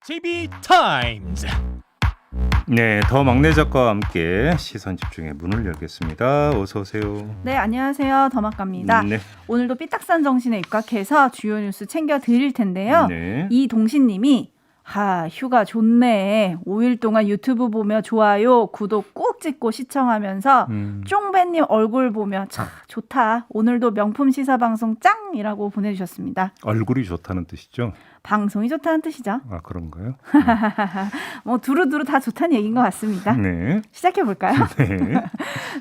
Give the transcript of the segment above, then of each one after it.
TV 타임즈. 네, 더 막내 작가와 함께 시선 집중의 문을 열겠습니다. 어서 오세요. 네, 안녕하세요. 더막갑니다. 네. 오늘도 삐딱산 정신에 입각해서 주요 뉴스 챙겨 드릴 텐데요. 네. 이동신님이 휴가 좋네. 5일 동안 유튜브 보며 좋아요, 구독 꾹 찍고 시청하면서 쫑배님 얼굴 보며 참 좋다. 오늘도 명품 시사방송 짱이라고 보내주셨습니다. 얼굴이 좋다는 뜻이죠? 방송이 좋다는 뜻이죠. 아, 그런가요? 뭐 두루두루 다 좋다는 얘기인 것 같습니다. 네. 시작해볼까요? 네.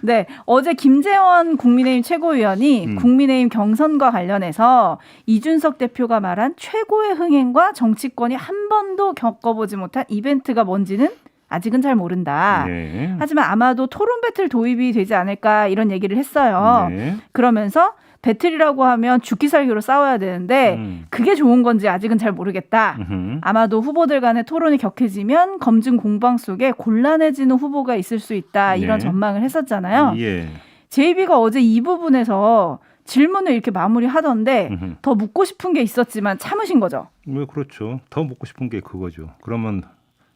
네, 어제 김재원 국민의힘 최고위원이 국민의힘 경선과 관련해서 이준석 대표가 말한 최고의 흥행과 정치권이 한 번도 겪어보지 못한 이벤트가 뭔지는 아직은 잘 모른다. 네. 하지만 아마도 토론 배틀 도입이 되지 않을까 이런 얘기를 했어요. 네. 그러면서 배틀이라고 하면 죽기 살기로 싸워야 되는데 그게 좋은 건지 아직은 잘 모르겠다. 아마도 후보들 간의 토론이 격해지면 검증 공방 속에 곤란해지는 후보가 있을 수 있다. 이런 네. 전망을 했었잖아요. 예. JB가 어제 이 부분에서 질문을 이렇게 마무리하던데 더 묻고 싶은 게 있었지만 참으신 거죠. 왜 그렇죠. 더 묻고 싶은 게 그거죠. 그러면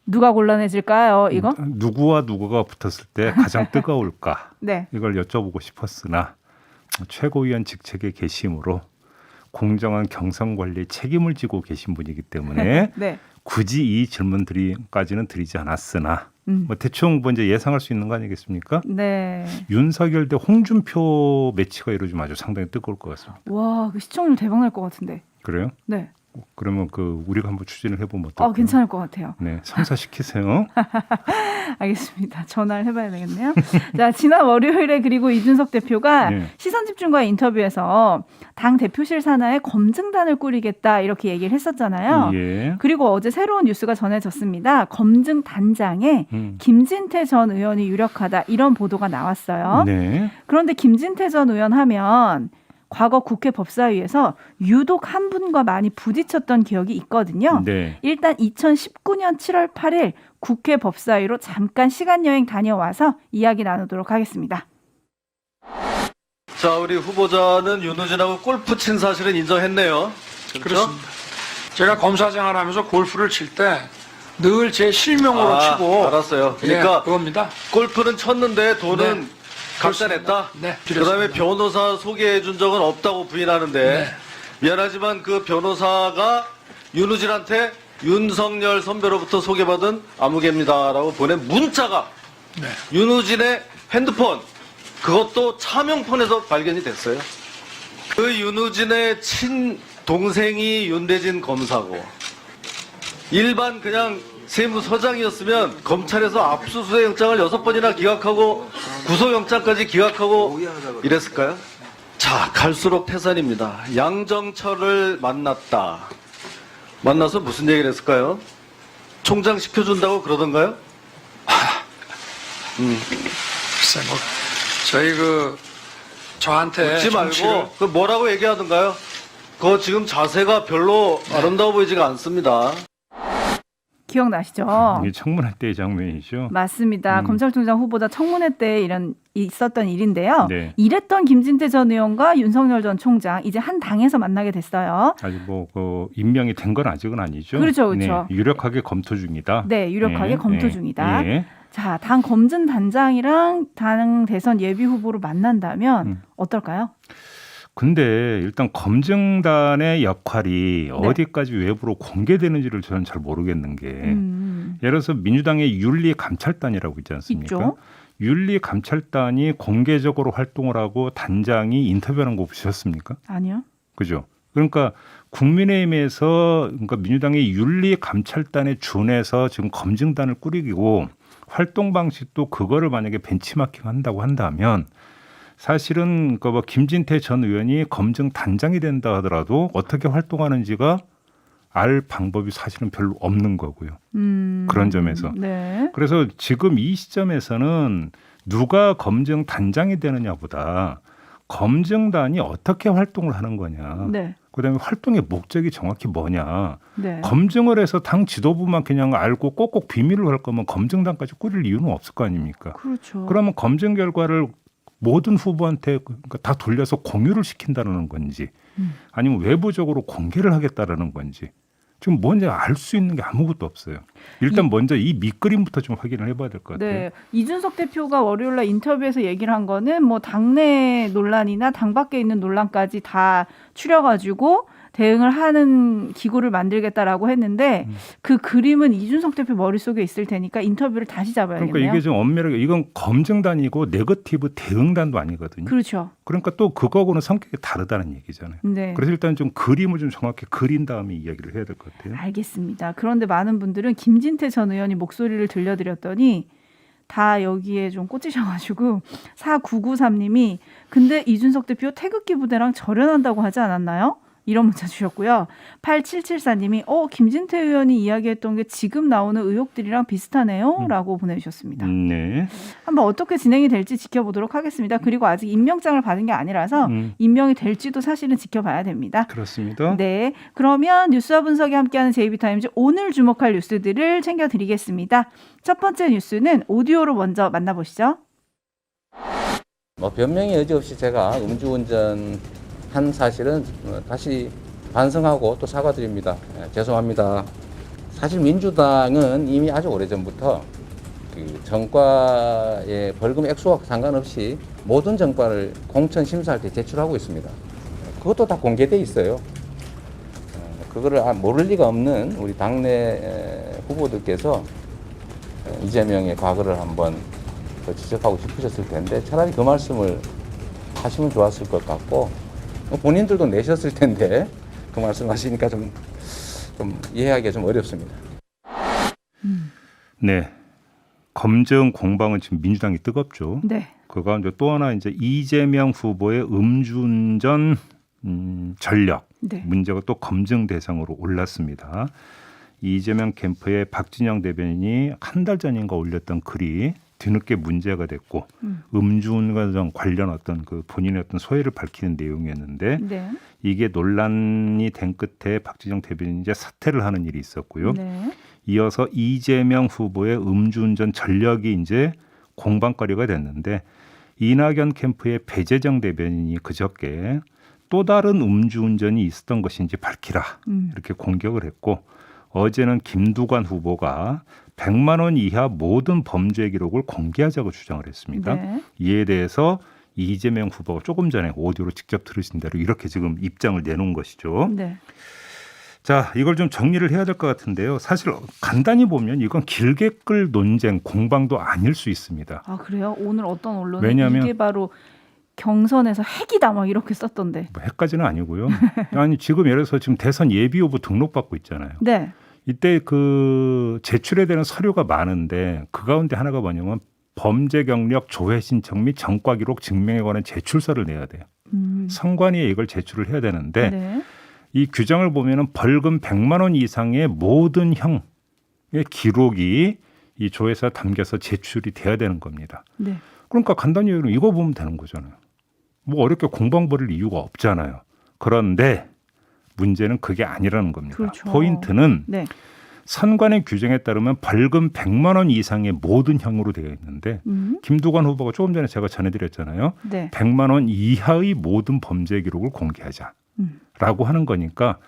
누가 곤란해질까요? 이거? 누구와 누구가 붙었을 때 가장 뜨거울까? 네. 이걸 여쭤보고 싶었으나 최고위원 직책에 계심으로 공정한 경선 관리에 책임을 지고 계신 분이기 때문에 네. 굳이 이 질문까지는 드리지 않았으나 뭐 대충 뭐 이제 예상할 수 있는 거 아니겠습니까? 네. 윤석열 대 홍준표 매치가 이루어지면 아주 상당히 뜨거울 것 같습니다. 와, 그 시청률 대박 날 것 같은데. 그래요? 네. 그러면 우리가 한번 추진을 해보면 어떨까요? 괜찮을 것 같아요. 네, 성사시키세요. 알겠습니다. 전화를 해봐야 되겠네요. 자, 지난 월요일에 그리고 이준석 대표가 네. 시선집중과의 인터뷰에서 당 대표실 산하에 검증단을 꾸리겠다 이렇게 얘기를 했었잖아요. 예. 그리고 어제 새로운 뉴스가 전해졌습니다. 검증단장에 김진태 전 의원이 유력하다 이런 보도가 나왔어요. 네. 그런데 김진태 전 의원 하면 과거 국회 법사위에서 유독 한 분과 많이 부딪혔던 기억이 있거든요. 네. 일단 2019년 7월 8일 국회 법사위로 잠깐 시간여행 다녀와서 이야기 나누도록 하겠습니다. 자, 우리 후보자는 윤호진하고 골프 친 사실은 인정했네요. 그렇죠? 그렇습니다. 제가 검사 생활하면서 골프를 칠 때 늘 제 실명으로 치고 알았어요. 그러니까 예, 그겁니다. 골프는 쳤는데 돈은 네. 각자 냈다? 네, 그다음에 드렸습니다. 변호사 소개해 준 적은 없다고 부인하는데 네. 미안하지만 그 변호사가 윤호진한테 윤석열 선배로부터 소개받은 아무개입니다라고 보낸 문자가 네. 윤호진의 핸드폰 그것도 차명폰에서 발견이 됐어요. 그 윤호진의 친동생이 윤대진 검사고 일반 그냥 세무서장이었으면 검찰에서 압수수색 영장을 6번이나 기각하고 구속영장까지 기각하고 이랬을까요? 자, 갈수록 태산입니다. 양정철을 만났다. 만나서 무슨 얘기를 했을까요? 총장 시켜준다고 그러던가요? 글쎄 뭐 저희 저한테 묻지 말고 그 뭐라고 얘기하던가요? 그거 지금 자세가 별로 아름다워 보이지가 않습니다. 기억나시죠? 이게 청문회 때의 장면이죠. 맞습니다. 검찰총장 후보자 청문회 때 있었던 일인데요. 네. 이랬던 김진태 전 의원과 윤석열 전 총장 이제 한 당에서 만나게 됐어요. 아직 임명이 된 건 아직은 아니죠. 그렇죠, 그렇죠. 네, 유력하게 검토 중이다. 네, 유력하게 검토 중이다. 예. 자, 당 검증단장이랑 당 대선 예비 후보로 만난다면 어떨까요? 근데 일단 검증단의 역할이 어디까지 외부로 공개되는지를 저는 잘 모르겠는 게 예를 들어서 민주당의 윤리감찰단이라고 있지 않습니까? 있죠. 윤리감찰단이 공개적으로 활동을 하고 단장이 인터뷰하는 거 보셨습니까? 아니요. 그죠? 그러니까 국민의힘에서 민주당의 윤리감찰단에 준해서 지금 검증단을 꾸리고 활동 방식도 그거를 만약에 벤치마킹 한다고 한다면 사실은 김진태 전 의원이 검증 단장이 된다 하더라도 어떻게 활동하는지가 알 방법이 사실은 별로 없는 거고요. 그런 점에서. 네. 그래서 지금 이 시점에서는 누가 검증 단장이 되느냐보다 검증단이 어떻게 활동을 하는 거냐. 네. 그다음에 활동의 목적이 정확히 뭐냐. 네. 검증을 해서 당 지도부만 그냥 알고 꼭꼭 비밀로 할 거면 검증단까지 꾸릴 이유는 없을 거 아닙니까? 그렇죠. 그러면 검증 결과를 모든 후보한테 다 돌려서 공유를 시킨다는 건지 아니면 외부적으로 공개를 하겠다라는 건지 지금 뭔지 알 수 있는 게 아무것도 없어요. 일단 먼저 이 밑그림부터 좀 확인을 해봐야 될 것 같아요. 네, 이준석 대표가 월요일 날 인터뷰에서 얘기를 한 거는 뭐 당내 논란이나 당 밖에 있는 논란까지 다 추려가지고 대응을 하는 기구를 만들겠다라고 했는데 그 그림은 이준석 대표 머릿속에 있을 테니까 인터뷰를 다시 잡아야겠네요. 그러니까 이게 좀 엄밀하게 이건 검증단이고 네거티브 대응단도 아니거든요. 그렇죠. 그러니까 또 그거하고는 성격이 다르다는 얘기잖아요. 네. 그래서 일단 좀 그림을 좀 정확히 그린 다음에 이야기를 해야 될 것 같아요. 알겠습니다. 그런데 많은 분들은 김진태 전 의원이 목소리를 들려드렸더니 다 여기에 좀 꽂히셔가지고 4993님이 근데 이준석 대표 태극기 부대랑 절연한다고 하지 않았나요? 이런 문자 주셨고요. 8774님이 김진태 의원이 이야기했던 게 지금 나오는 의혹들이랑 비슷하네요. 라고 보내주셨습니다. 네. 한번 어떻게 진행이 될지 지켜보도록 하겠습니다. 그리고 아직 임명장을 받은 게 아니라서 임명이 될지도 사실은 지켜봐야 됩니다. 그렇습니다. 네, 그러면 뉴스와 분석이 함께하는 JB타임즈 오늘 주목할 뉴스들을 챙겨드리겠습니다. 첫 번째 뉴스는 오디오로 먼저 만나보시죠. 변명의 여지 없이 제가 음주운전 한 사실은 다시 반성하고 또 사과드립니다. 죄송합니다. 사실 민주당은 이미 아주 오래전부터 그 정과의 벌금 액수와 상관없이 모든 정과를 공천 심사할 때 제출하고 있습니다. 그것도 다 공개돼 있어요. 그거를 모를 리가 없는 우리 당내 후보들께서 이재명의 과거를 한번 더 지적하고 싶으셨을 텐데 차라리 그 말씀을 하시면 좋았을 것 같고 본인들도 내셨을 텐데 그 말씀하시니까 좀 이해하기가 좀 어렵습니다. 네. 검증 공방은 지금 민주당이 뜨겁죠. 네. 그 가운데 또 하나 이제 이재명 후보의 음주운전 전력 네. 문제가 또 검증 대상으로 올랐습니다. 이재명 캠프의 박진영 대변인이 한 달 전인가 올렸던 글이 뒤늦게 문제가 됐고 음주운전 관련 어떤 그 본인의 어떤 소회를 밝히는 내용이었는데 네. 이게 논란이 된 끝에 박진영 대변인이 이제 사퇴를 하는 일이 있었고요. 네. 이어서 이재명 후보의 음주운전 전력이 이제 공방거리가 됐는데 이낙연 캠프의 배재정 대변인이 그저께 또 다른 음주운전이 있었던 것인지 밝히라 이렇게 공격을 했고 어제는 김두관 후보가 100만 원 이하 모든 범죄 기록을 공개하자고 주장을 했습니다. 네. 이에 대해서 이재명 후보가 조금 전에 오디오로 직접 들으신 대로 이렇게 지금 입장을 내놓은 것이죠. 네. 자, 이걸 좀 정리를 해야 될 것 같은데요. 사실 간단히 보면 이건 길게 끌 논쟁, 공방도 아닐 수 있습니다. 아 그래요? 오늘 어떤 언론은 왜냐하면 이게 바로 경선에서 핵이다 막 이렇게 썼던데. 뭐 핵까지는 아니고요. 아니 지금 예를 들어서 지금 대선 예비 후보 등록받고 있잖아요. 네. 이때 그 제출해야 되는 서류가 많은데 그 가운데 하나가 뭐냐면 범죄 경력 조회 신청 및 전과 기록 증명에 관한 제출서를 내야 돼요. 선관위에 이걸 제출을 해야 되는데 네. 이 규정을 보면은 벌금 100만 원 이상의 모든 형의 기록이 이 조회서에 담겨서 제출이 돼야 되는 겁니다. 네. 그러니까 간단히 얘기하면 이거 보면 되는 거잖아요. 뭐 어렵게 공방 벌일 이유가 없잖아요. 그런데 문제는 그게 아니라는 겁니다. 그렇죠. 포인트는 네. 선관위 규정에 따르면 벌금 100만 원 이상의 모든 형으로 되어 있는데 김두관 후보가 조금 전에 제가 전해드렸잖아요. 네. 100만 원 이하의 모든 범죄 기록을 공개하자라고 하는 거니까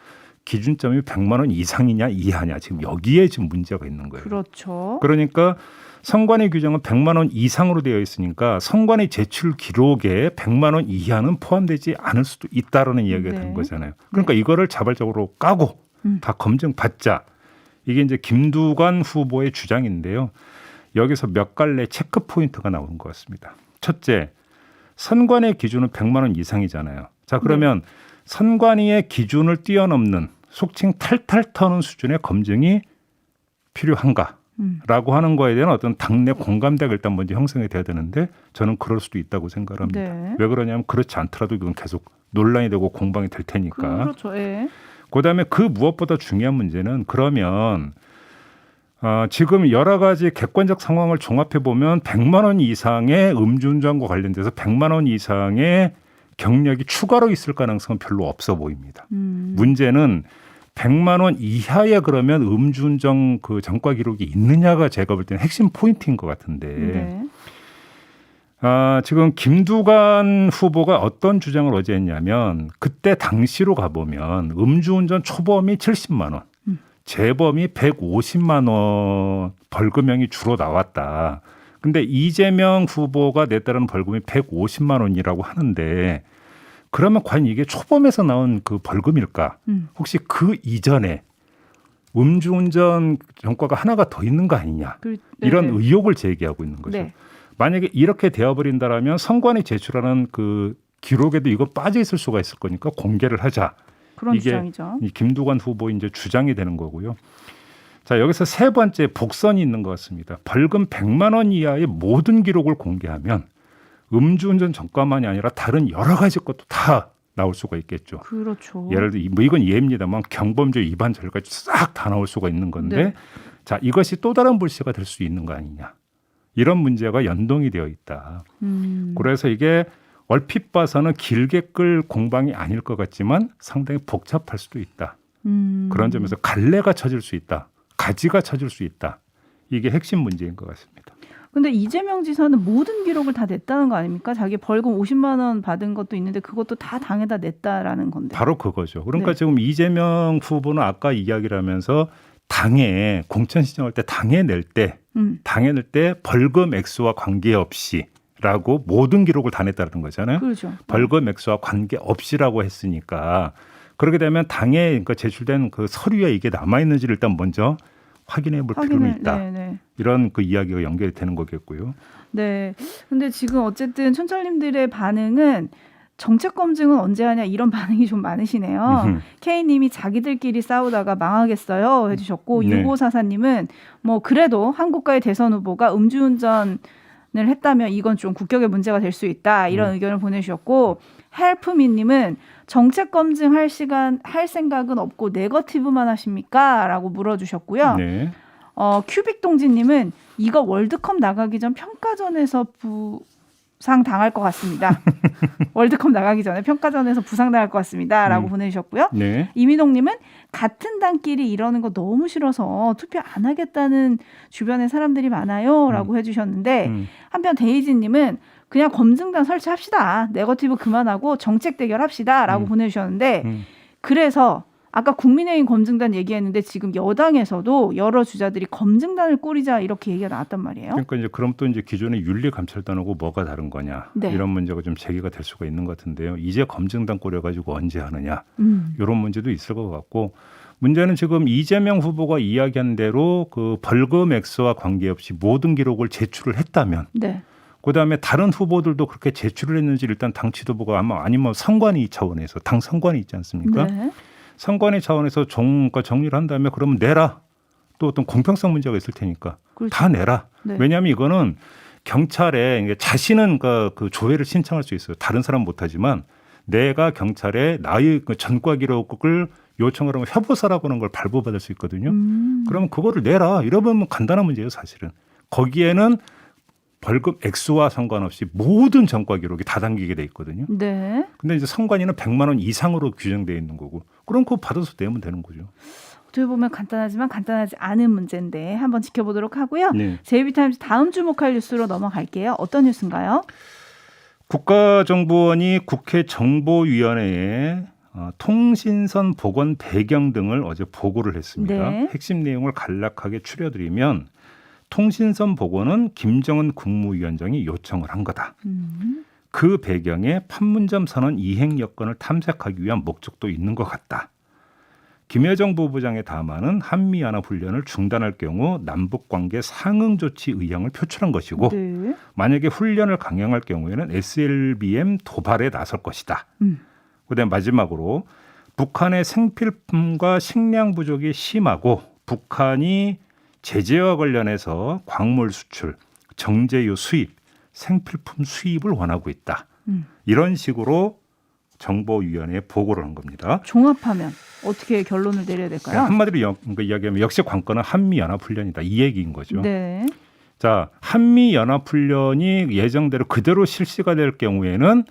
기준점이 100만 원 이상이냐 이하냐 지금 여기에 지금 문제가 있는 거예요. 그렇죠. 그러니까 선관위 규정은 100만 원 이상으로 되어 있으니까 선관위 제출 기록에 100만 원 이하는 포함되지 않을 수도 있다라는 이야기가 네. 되는 거잖아요. 그러니까 이거를 자발적으로 까고 다 검증받자. 이게 이제 김두관 후보의 주장인데요. 여기서 몇 갈래 체크 포인트가 나오는 것 같습니다. 첫째, 선관위 기준은 100만 원 이상이잖아요. 자, 그러면 선관위의 기준을 뛰어넘는 속칭 탈탈 터는 수준의 검증이 필요한가? 라고 하는 거에 대한 어떤 당내 공감대가 일단 먼저 형성이 돼야 되는데 저는 그럴 수도 있다고 생각합니다. 네. 왜 그러냐면 그렇지 않더라도 이건 계속 논란이 되고 공방이 될 테니까. 그렇죠. 예. 그다음에 그 무엇보다 중요한 문제는 그러면 지금 여러 가지 객관적 상황을 종합해 보면 100만 원 이상의 음주운전과 관련돼서 100만 원 이상의 경력이 추가로 있을 가능성은 별로 없어 보입니다. 문제는 100만 원 이하에 그러면 음주운전 그 전과 기록이 있느냐가 제가 볼 때는 핵심 포인트인 것 같은데 네. 지금 김두관 후보가 어떤 주장을 어제 했냐면 그때 당시로 가보면 음주운전 초범이 70만 원 재범이 150만 원 벌금형이 주로 나왔다. 근데 이재명 후보가 냈다는 벌금이 150만 원이라고 하는데 그러면 과연 이게 초범에서 나온 그 벌금일까? 혹시 그 이전에 음주운전 전과가 하나가 더 있는 거 아니냐? 이런 의혹을 제기하고 있는 거죠. 네. 만약에 이렇게 되어버린다라면 선관위 제출하는 그 기록에도 이거 빠져 있을 수가 있을 거니까 공개를 하자. 그런 이게 주장이죠. 이 김두관 후보 이제 주장이 되는 거고요. 자, 여기서 세 번째 복선이 있는 것 같습니다. 벌금 100만 원 이하의 모든 기록을 공개하면 음주운전 전과만이 아니라 다른 여러 가지 것도 다 나올 수가 있겠죠. 그렇죠. 예를 들어 뭐 이건 예입니다만 경범죄 위반 절까지 싹 다 나올 수가 있는 건데 네. 자, 이것이 또 다른 불씨가 될 수 있는 거 아니냐. 이런 문제가 연동이 되어 있다. 그래서 이게 얼핏 봐서는 길게 끌 공방이 아닐 것 같지만 상당히 복잡할 수도 있다. 그런 점에서 갈래가 쳐질 수 있다. 가지가 쳐질 수 있다. 이게 핵심 문제인 것 같습니다. 근데 이재명 지사는 모든 기록을 다 냈다는 거 아닙니까? 자기 벌금 50만 원 받은 것도 있는데 그것도 다 당에다 냈다라는 건데. 바로 그거죠. 그러니까 네. 지금 이재명 후보는 아까 이야기를 하면서 당에 공천 신청할 때 당에 낼 때 벌금 액수와 관계없이라고 모든 기록을 다 냈다는 거잖아요. 그렇죠. 벌금 액수와 관계없이라고 했으니까 그렇게 되면 당에 그러니까 제출된 그 서류에 이게 남아 있는지를 일단 먼저 확인해 볼 필요는 있다. 네. 이런 그 이야기가 연결이 되는 거겠고요. 네. 근데 지금 어쨌든 촌철님들의 반응은 정책 검증은 언제 하냐 이런 반응이 좀 많으시네요. K님이 자기들끼리 싸우다가 망하겠어요 해주셨고 네. 6544님은 뭐 그래도 한국과의 대선 후보가 음주운전을 했다면 이건 좀 국격의 문제가 될 수 있다 이런 의견을 보내주셨고 헬프미님은 정책 검증할 생각은 없고 네거티브만 하십니까? 라고 물어주셨고요. 네. 큐빅동지님은 이거 월드컵 나가기 전 평가전에서 부상 당할 것 같습니다. 월드컵 나가기 전에 평가전에서 부상 당할 것 같습니다. 라고 보내주셨고요. 네. 이민홍님은 같은 당끼리 이러는 거 너무 싫어서 투표 안 하겠다는 주변에 사람들이 많아요. 라고 해주셨는데 한편 데이지님은 그냥 검증단 설치합시다. 네거티브 그만하고 정책 대결합시다. 라고 보내주셨는데 그래서 아까 국민의힘 검증단 얘기했는데 지금 여당에서도 여러 주자들이 검증단을 꾸리자 이렇게 얘기가 나왔단 말이에요. 그러니까 이제 그럼 또 이제 기존의 윤리감찰단하고 뭐가 다른 거냐 네. 이런 문제가 좀 제기가 될 수가 있는 것 같은데요. 이제 검증단 꾸려가지고 언제 하느냐 이런 문제도 있을 것 같고 문제는 지금 이재명 후보가 이야기한 대로 그 벌금 액수와 관계없이 모든 기록을 제출을 했다면 네. 그다음에 다른 후보들도 그렇게 제출을 했는지 일단 당 지도부가 아마 아니면 선관위 차원에서 당 선관위 있지 않습니까? 네. 선관위 차원에서 정리를 한 다음에 그러면 내라. 또 어떤 공평성 문제가 있을 테니까 그렇죠. 다 내라. 네. 왜냐하면 이거는 경찰에 자신은 그 조회를 신청할 수 있어요. 다른 사람 못하지만 내가 경찰에 나의 그 전과 기록을 요청을 하면 협의서라고 하는 걸 발부받을 수 있거든요. 그러면 그거를 내라. 이러면 간단한 문제예요, 사실은. 거기에는 벌금 액수와 상관없이 모든 전과 기록이 다 담기게 돼 있거든요. 네. 근데 이제 선관위는 100만 원 이상으로 규정되어 있는 거고, 그럼 그거 받아서 내면 되는 거죠. 어떻게 보면 간단하지만 간단하지 않은 문제인데 한번 지켜보도록 하고요. 네. JB타임즈 다음 주목할 뉴스로 넘어갈게요. 어떤 뉴스인가요? 국가정보원이 국회 정보위원회에 통신선 복원 배경 등을 어제 보고를 했습니다. 네. 핵심 내용을 간략하게 추려드리면 통신선 복원은 김정은 국무위원장이 요청을 한 거다. 그 배경에 판문점 선언 이행 여건을 탐색하기 위한 목적도 있는 것 같다. 김여정 부부장의 담화는 한미연합훈련을 중단할 경우 남북관계 상응 조치 의향을 표출한 것이고 네. 만약에 훈련을 강행할 경우에는 SLBM 도발에 나설 것이다. 그다음 마지막으로 북한의 생필품과 식량 부족이 심하고 북한이 제재와 관련해서 광물 수출, 정제유 수입, 생필품 수입을 원하고 있다. 이런 식으로 정보위원회에 보고를 한 겁니다. 종합하면 어떻게 결론을 내려야 될까요? 한마디로 이야기하면 역시 관건은 한미연합훈련이다. 이 얘기인 거죠. 네. 자, 한미연합훈련이 예정대로 그대로 실시가 될 경우에는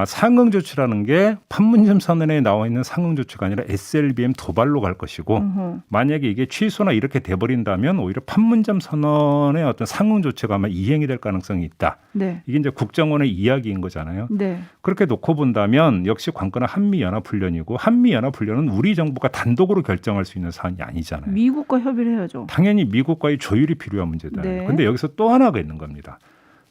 상응 조치라는 게 판문점 선언에 나와 있는 상응 조치가 아니라 SLBM 도발로 갈 것이고 만약에 이게 취소나 이렇게 돼버린다면 오히려 판문점 선언의 어떤 상응 조치가 아마 이행이 될 가능성이 있다. 네. 이게 이제 국정원의 이야기인 거잖아요. 네. 그렇게 놓고 본다면 역시 관건은 한미연합훈련이고 한미연합훈련은 우리 정부가 단독으로 결정할 수 있는 사안이 아니잖아요. 미국과 협의를 해야죠. 당연히 미국과의 조율이 필요한 문제다. 네. 그런데 여기서 또 하나가 있는 겁니다.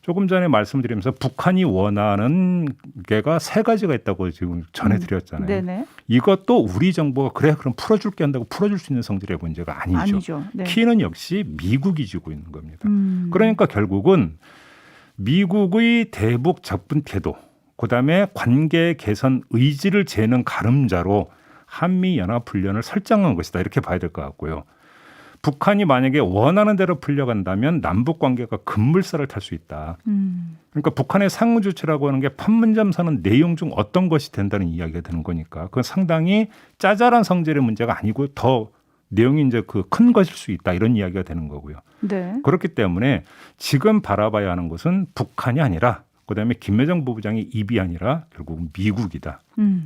조금 전에 말씀드리면서 북한이 원하는 게가 3가지가 있다고 지금 전해드렸잖아요. 네네. 이것도 우리 정부가 그래 그럼 풀어줄게 한다고 풀어줄 수 있는 성질의 문제가 아니죠. 아니죠. 네. 키는 역시 미국이 지고 있는 겁니다. 그러니까 결국은 미국의 대북 접근 태도, 그다음에 관계 개선 의지를 재는 가름자로 한미연합훈련을 설정한 것이다. 이렇게 봐야 될 것 같고요. 북한이 만약에 원하는 대로 풀려간다면 남북 관계가 급물살을 탈 수 있다. 그러니까 북한의 상응 조치라고 하는 게 판문점 선언 내용 중 어떤 것이 된다는 이야기가 되는 거니까 그건 상당히 짜잘한 성질의 문제가 아니고 더 내용이 이제 그 큰 것일 수 있다 이런 이야기가 되는 거고요. 네. 그렇기 때문에 지금 바라봐야 하는 것은 북한이 아니라 그다음에 김여정 부부장의 입이 아니라 결국 미국이다.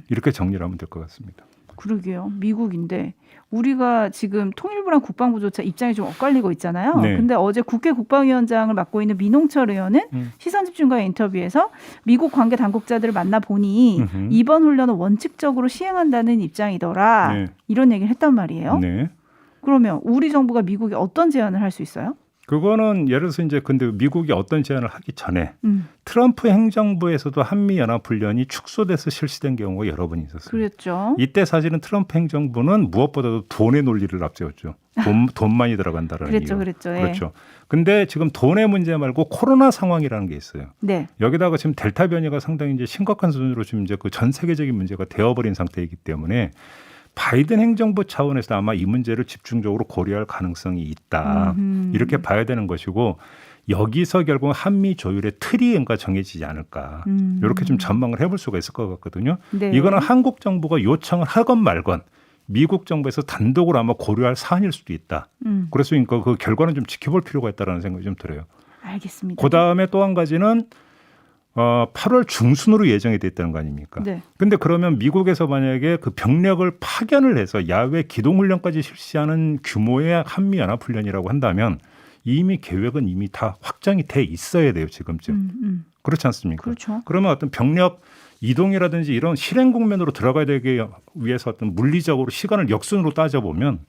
이렇게 정리를 하면 될 것 같습니다. 그러게요. 미국인데 우리가 지금 통일부랑 국방부조차 입장이 좀 엇갈리고 있잖아요. 네. 근데 어제 국회 국방위원장을 맡고 있는 민홍철 의원은 시선집중과의 인터뷰에서 미국 관계 당국자들을 만나보니 이번 훈련은 원칙적으로 시행한다는 입장이더라. 네. 이런 얘기를 했단 말이에요. 네. 그러면 우리 정부가 미국에 어떤 제안을 할 수 있어요? 그거는 예를 들어서 이제 근데 미국이 어떤 제안을 하기 전에 트럼프 행정부에서도 한미연합훈련이 축소돼서 실시된 경우가 여러 번 있었어요. 그랬죠. 이때 사실은 트럼프 행정부는 무엇보다도 돈의 논리를 앞세웠죠. 돈만이 들어간다라는 그랬죠, 이유. 그랬죠. 예. 그렇죠. 근데 지금 돈의 문제 말고 코로나 상황이라는 게 있어요. 네. 여기다가 지금 델타 변이가 상당히 이제 심각한 수준으로 지금 이제 그 전 세계적인 문제가 되어버린 상태이기 때문에 바이든 행정부 차원에서 아마 이 문제를 집중적으로 고려할 가능성이 있다. 이렇게 봐야 되는 것이고 여기서 결국 한미 조율의 틀이 뭔가 정해지지 않을까. 이렇게 좀 전망을 해볼 수가 있을 것 같거든요. 네. 이거는 한국 정부가 요청을 하건 말건 미국 정부에서 단독으로 아마 고려할 사안일 수도 있다. 그래서 그러니까 그 결과는 좀 지켜볼 필요가 있다는 생각이 좀 들어요. 알겠습니다. 그다음에 또 한 가지는 8월 중순으로 예정이 돼 있다는 거 아닙니까? 네. 근데 그러면 미국에서 만약에 그 병력을 파견을 해서 야외 기동훈련까지 실시하는 규모의 한미연합훈련이라고 한다면 이미 계획은 이미 다 확정이 돼 있어야 돼요, 지금쯤. 그렇지 않습니까? 그렇죠. 그러면 어떤 병력 이동이라든지 이런 실행 국면으로 들어가야 되기 위해서 어떤 물리적으로 시간을 역순으로 따져보면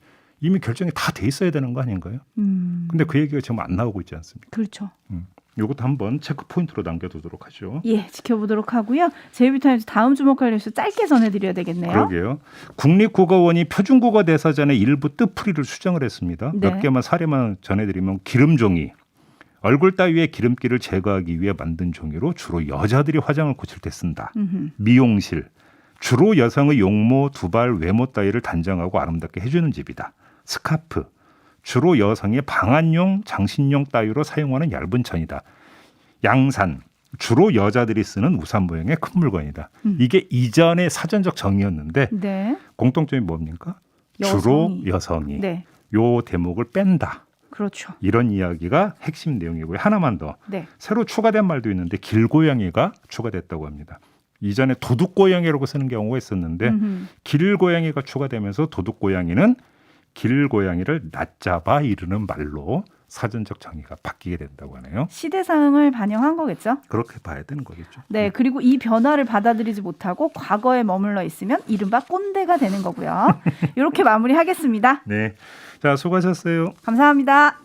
이미 결정이 다 돼 있어야 되는 거 아닌가요? 근데 그 얘기가 지금 안 나오고 있지 않습니까? 그렇죠. 이것도 한번 체크 포인트로 남겨두도록 하죠. 예, 지켜보도록 하고요. 제이비타임즈 다음 주목할 뉴스 짧게 전해드려야 되겠네요. 그러게요. 국립국어원이 표준국어 대사전의 일부 뜻풀이를 수정을 했습니다. 네. 몇 개만 사례만 전해드리면 기름종이. 얼굴 따위의 기름기를 제거하기 위해 만든 종이로 주로 여자들이 화장을 고칠 때 쓴다. 미용실. 주로 여성의 용모, 두발, 외모 따위를 단정하고 아름답게 해주는 집이다. 스카프. 주로 여성의 방한용, 장신용 따위로 사용하는 얇은 천이다. 양산, 주로 여자들이 쓰는 우산 모양의 큰 물건이다. 이게 이전의 사전적 정의였는데 네. 공통점이 뭡니까? 여성이. 주로 여성이. 네. 요 대목을 뺀다. 그렇죠. 이런 이야기가 핵심 내용이고요. 하나만 더. 네. 새로 추가된 말도 있는데 길고양이가 추가됐다고 합니다. 이전에 도둑고양이라고 쓰는 경우가 있었는데 길고양이가 추가되면서 도둑고양이는 길고양이를 낮잡아 이르는 말로 사전적 정의가 바뀌게 된다고 하네요. 시대상을 반영한 거겠죠? 그렇게 봐야 되는 거겠죠. 네, 그리고 이 변화를 받아들이지 못하고 과거에 머물러 있으면 이른바 꼰대가 되는 거고요. 이렇게 마무리하겠습니다. 네. 자, 수고하셨어요. 감사합니다.